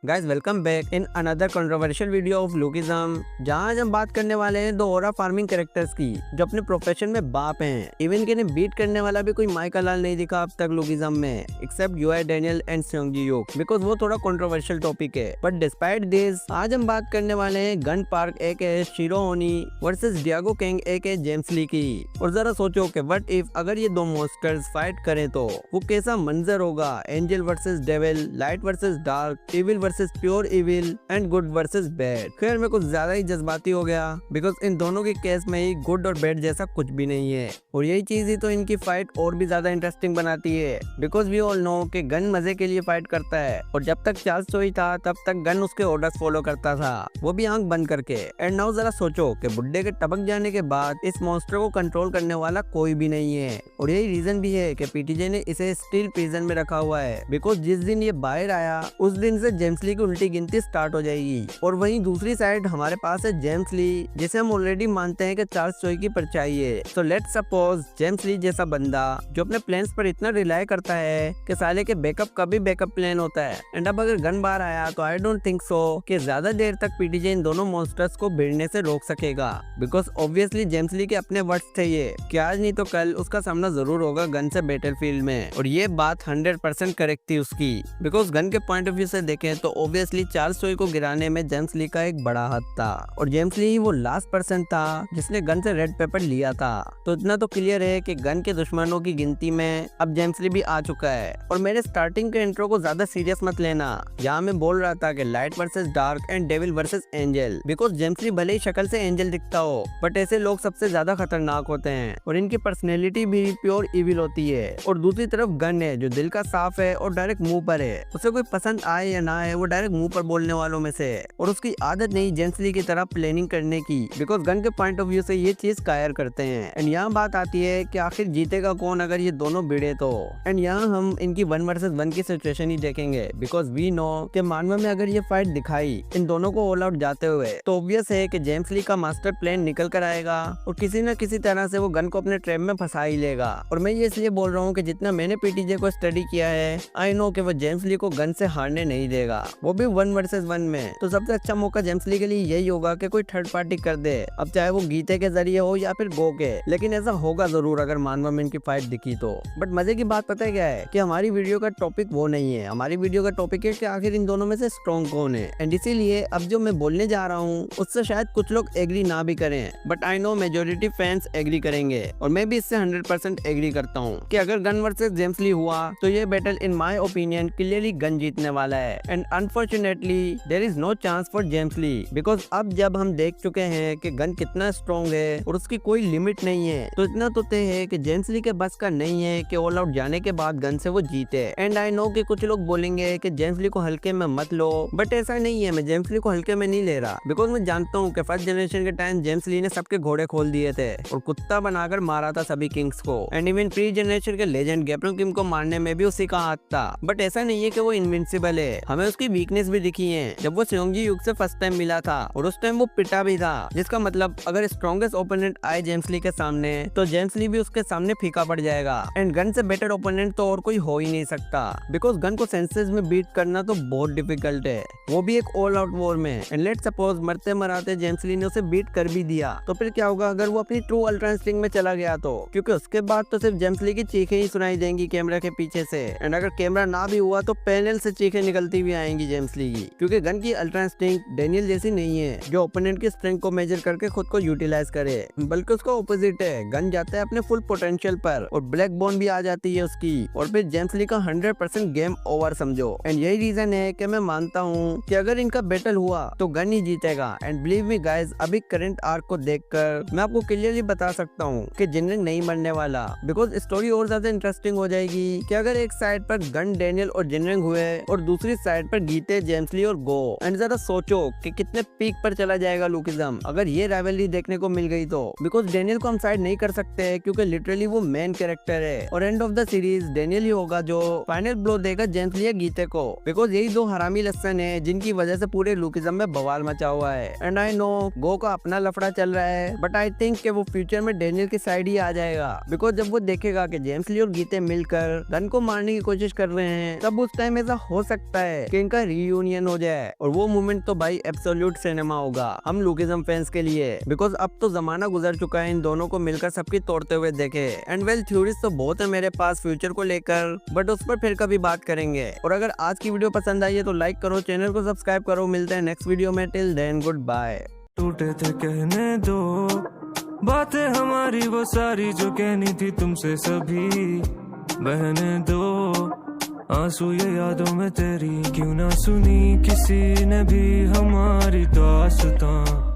Guys welcome back in another controversial video of lookism, जहां आज हम बात करने वाले हैं दो ओरा फार्मिंग कैरेक्टर्स की जो अपने प्रोफेशन में बाप हैं। इवन के इन्हें बीट करने वाला भी कोई माइक लाल नहीं दिखा अब तक लुकिज्म में, except UI Daniel and Seongji Yuk, because वो थोड़ा कंट्रोवर्शियल टॉपिक है। बट डिस्पाइट दिस आज हम बात करने वाले हैं गन पार्क ए शिरो ओनी वर्सेस डियागो किंग ए जेम्स ली की। और जरा सोचो कि व्हाट इफ अगर ये दो मॉन्स्टर्स फाइट करें तो वो कैसा मंजर होगा। Angel versus devil, light versus dark, evil versus pure evil and good versus bad. खैर मैं कुछ ज्यादा ही जज्बाती हो गया बिकॉज इन दोनों के केस में ही गुड और बैड जैसा कुछ भी नहीं है। और यही चीज ही तो इनकी फाइट और भी ज्यादा इंटरेस्टिंग बनाती है बिकॉज वी ऑल नो कि गन मजे के लिए फाइट करता है और जब तक चार्ल्स सोई था तब तक गन उसके ऑर्डर्स फॉलो करता था, वो भी आंख बंद करके। एंड नाउ जरा सोचो कि बुड्ढे के टपक जाने के बाद इस मॉन्स्टर को कंट्रोल करने वाला कोई भी नहीं है। और यही रीजन भी है कि पीटीजे ने इसे स्टील प्रिजन में रखा हुआ है बिकॉज जिस दिन ये बाहर आया उस दिन से जेम्स ली की उल्टी गिनती स्टार्ट हो जाएगी। और वहीं दूसरी साइड हमारे पास है जेम्स ली, जिसे हम ऑलरेडी मानते हैं कि चार्ल्स चोई की परछाई है। सो लेट्स सपोज जेम्स ली जैसा बंदा जो अपने प्लान्स पर इतना रिलाई करता है कि साले के बैकअप का भी बैकअप प्लान होता है। एंड अब अगर गन बाहर आया तो आई डोंट थिंक सो कि ज्यादा देर तक पीटीजे इन दोनों मॉन्स्टर्स को भिड़ने से रोक सकेगा बिकॉज ऑब्वियसली जेम्स ली के अपने वर्ड्स थे ये कि आज नहीं तो कल उसका सामना जरूर होगा गन से बैटलफील्ड में। और ये बात 100% करेक्ट थी उसकी बिकॉज गन के पॉइंट ऑफ व्यू से देखें तो ऑब्वियसली चार्ल्स चोई को गिराने में जेम्स ली का एक बड़ा हाथ था और जेम्स ली वो लास्ट पर्सन था जिसने गन से रेड पेपर लिया था। तो इतना तो क्लियर है कि गन के दुश्मनों की गिनती में अब जेम्स ली भी आ चुका है। और मेरे स्टार्टिंग के इंट्रो को ज्यादा सीरियस मत लेना, जहाँ मैं बोल रहा था कि light versus dark and devil versus angel, because James Lee भले ही शक्ल से एंजल दिखता हो बट ऐसे लोग सबसे ज्यादा खतरनाक होते हैं और इनकी पर्सनैलिटी भी प्योर इविल होती है। और दूसरी तरफ गन है जो दिल का साफ है और डायरेक्ट मुंह पर है, उसे कोई पसंद आए या ना आए वो डायरेक्ट मुंह पर बोलने वालों में से है। और उसकी आदत नहीं जेम्स ली की तरह प्लानिंग करने की बिकॉज गन के पॉइंट ऑफ व्यू से ये चीज कायर करते हैं। एंड यहाँ बात आती है कि आखिर जीतेगा कौन अगर ये दोनों भिड़े तो। एंड यहाँ हम इनकी 1 वर्सेस 1 की सिचुएशन ही देखेंगे बिकॉज वी नो कि मानवा में अगर ये फाइट दिखाई इन दोनों को ऑल आउट जाते हुए तो ऑब्वियस है कि जेम्स ली का मास्टर प्लान निकल कर आएगा और किसी न किसी तरह से वो गन को अपने ट्रैप में फंसा ही लेगा। और मैं ये इसलिए बोल रहा हूँ कि जितना मैंने पीटीजे को स्टडी किया है आई नो कि वो जेम्स ली को गन से हारने नहीं देगा, वो भी 1 वर्सेस 1 में। तो सबसे अच्छा मौका जेम्स ली के लिए यही होगा कि कोई थर्ड पार्टी कर दे, अब चाहे वो गीते के जरिए हो या फिर गो के, लेकिन ऐसा होगा जरूर अगर मानवा में इनकी फाइट दिखी तो। बट मजे की बात पता है क्या है कि हमारी वीडियो का टॉपिक वो नहीं है, हमारी वीडियो का टॉपिक है कि आखिर इन दोनों में से स्ट्रॉन्ग कौन है। एंड इसीलिए अब जो मैं बोलने जा रहा हूँ उससे शायद कुछ लोग एग्री ना भी करें but I know majority fans agree करेंगे और मैं भी इससे 100% एग्री करता हूँ कि अगर गन वर्सेस जेम्स ली हुआ तो ये battle in my opinion clearly Gunn जीतने वाला है। And unfortunately there is no chance for James Lee because अब जब हम देख चुके हैं कि गन कितना स्ट्रॉन्ग है और उसकी कोई लिमिट नहीं है तो इतना तो तय है कि जेम्स ली के बस का नहीं है कि ऑल आउट जाने के बाद गन से वो जीते। एंड आई नो कि कुछ लोग बोलेंगे कि जेम्स ली को हल्के में मत लो बट ऐसा नहीं है, मैं जेम्स ली को हल्के में नहीं ले रहा बिकॉज मैं जानता हूँ कि फर्स्ट जनरेशन के टाइम जेम्स ली ने सबके घोड़े खोल दिए थे और कुत्ता बनाकर मारा था सभी किंग्स को। एंड इवन प्री जनरेशन के लेजेंड गैब्रियल किम को मारने में भी उसी का हाथ था बट ऐसा नहीं है कि वो इनविंसिबल है, हमें उसकी वीकनेस भी दिखी है जब वो सेयोंगी युग से फर्स्ट टाइम मिला था और उस टाइम वो पिटा भी था, जिसका मतलब अगर स्ट्रॉन्गेस्ट ओपोनेंट आए जेम्स ली के सामने तो जेम्स ली भी उसके सामने फीका पड़ जाएगा। एंड गन से बेटर ओपोनेंट तो और कोई हो ही नहीं सकता बिकॉज गन को सेंसेस में बीट करना तो बहुत डिफिकल्ट है, वो भी एक ऑल आउट वॉर में। एंड लेट सपोज मरते मराते जेम्स ली ने उसे बीट कर भी दिया तो फिर क्या होगा अगर वो अपनी ट्रू अल्ट्रा इंस्टिंक्ट में चला गया तो, क्योंकि उसके बाद तो सिर्फ जेम्स ली की चीखें ही सुनाई देंगी कैमरा के पीछे से। एंड अगर कैमरा ना भी हुआ तो पैनल से चीखें निकलती हुई आएंगी जेम्स ली की, क्योंकि गन की अल्ट्रा इंस्टिंक्ट डेनियल जैसी नहीं है जो ओपोनेंट की स्ट्रेंथ को मेजर करके खुद को यूटिलाइज करे, बल्कि उसका ऑपोजिट है, गन जाता है अपने फुल पोटेंशियल पर और ब्लैक बोन भी आ जाती है उसकी और फिर जेम्स ली का 100% गेम ओवर समझो। एंड यही रीजन है कि मैं मानता हूँ कि अगर इनका बैटल हुआ तो गन ही जीतेगा। एंड बिलीव मी गाइस, अभी करंट आर्क को देखकर मैं आपको क्लियरली बता सकता हूँ कि जिनरिंग नहीं मरने वाला बिकॉज स्टोरी और ज्यादा इंटरेस्टिंग हो जाएगी कि अगर एक साइड पर गन डेनियल और जिनरिंग हुए और दूसरी साइड पर गीते जेम्स ली और गो। एंड जरा सोचो कि कितने पीक पर चला जाएगा लुकिज्म अगर ये राइवलरी देखने को मिल गई तो, बिकॉज डेनियल को हम साइड नहीं कर सकते क्योंकि लिटरली वो मेन कैरेक्टर है और end of the series Daniel ही होगा जो फाइनल ब्लो देगा जेम्स ली या गीते को बिकॉज यही दो हरामी लसन है जिनकी वजह से पूरे लुकिज्म में बवाल मचा हुआ है। एंड आई नो गो का अपना लफड़ा चल रहा है बट आई थिंक कि वो फ्यूचर में डेनियल की साइड ही आ जाएगा बिकॉज जब वो देखेगा कि जेम्स ली और गीते मिलकर गन को मारने की कोशिश कर रहे हैं तब उस टाइम ऐसा हो सकता है कि इनका इनका रीयूनियन हो जाए, और वो मोमेंट तो भाई एब्सोल्यूट सिनेमा होगा हम लुकिज्म फैंस के लिए, बिकॉज अब तो जमाना गुजर चुका है इन दोनों को मिलकर सबकी तोड़ते हुए देखे। एंड वेल थ्योरीज तो बहुत है मेरे पास फ्यूचर को लेकर, बट उस पर फिर कभी बात करेंगे। और अगर आज की वीडियो पसंद आई है तो लाइक करो, चैनल को सब्सक्राइब करो। मिलते हैं नेक्स्ट वीडियो में, टिल देन गुड बाय। टूटे थे कहने दो बातें हमारी वो सारी जो कहनी थी तुमसे सभी, बहने दो आंसू ये यादों में तेरी, क्यों ना सुनी किसी ने भी हमारी दास्तां।